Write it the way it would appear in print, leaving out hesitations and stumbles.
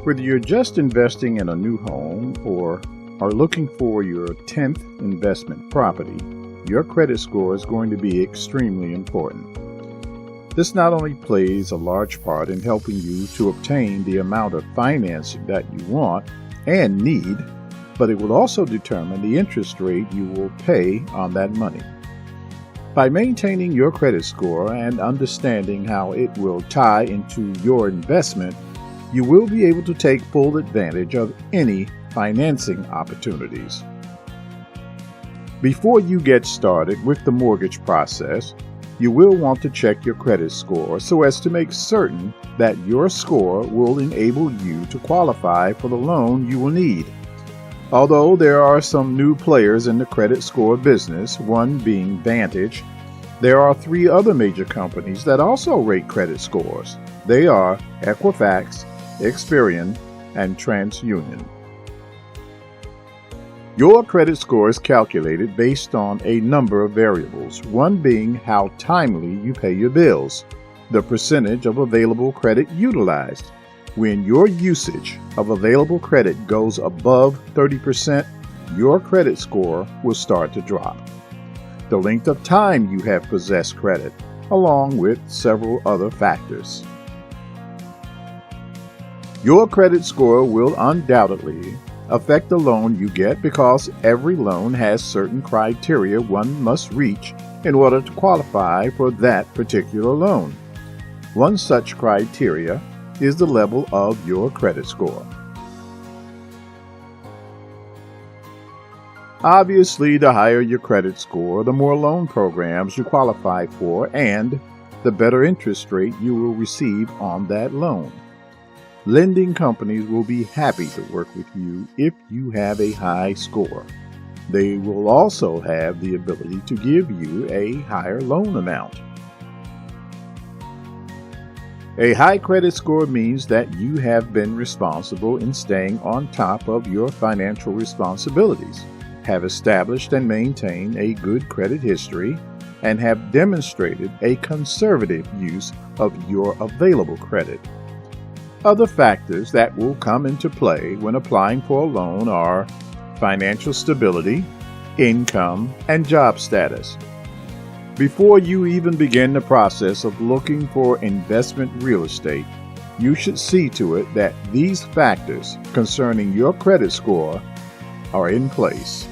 Whether you're just investing in a new home or are looking for your 10th investment property, your credit score is going to be extremely important. This not only plays a large part in helping you to obtain the amount of financing that you want and need, but it will also determine the interest rate you will pay on that money. By maintaining your credit score and understanding how it will tie into your investment, you will be able to take full advantage of any financing opportunities. Before you get started with the mortgage process, you will want to check your credit score so as to make certain that your score will enable you to qualify for the loan you will need. Although there are some new players in the credit score business, one being Vantage, there are 3 other major companies that also rate credit scores. They are Equifax, Experian, and TransUnion. Your credit score is calculated based on a number of variables, one being how timely you pay your bills, the percentage of available credit utilized. When your usage of available credit goes above 30%, your credit score will start to drop. The length of time you have possessed credit, along with several other factors. Your credit score will undoubtedly affect the loan you get because every loan has certain criteria one must reach in order to qualify for that particular loan. One such criteria is the level of your credit score. Obviously, the higher your credit score, the more loan programs you qualify for and the better interest rate you will receive on that loan. Lending companies will be happy to work with you if you have a high score. They will also have the ability to give you a higher loan amount. A high credit score means that you have been responsible in staying on top of your financial responsibilities, have established and maintained a good credit history, and have demonstrated a conservative use of your available credit. Other factors that will come into play when applying for a loan are financial stability, income, and job status. Before you even begin the process of looking for investment real estate, you should see to it that these factors concerning your credit score are in place.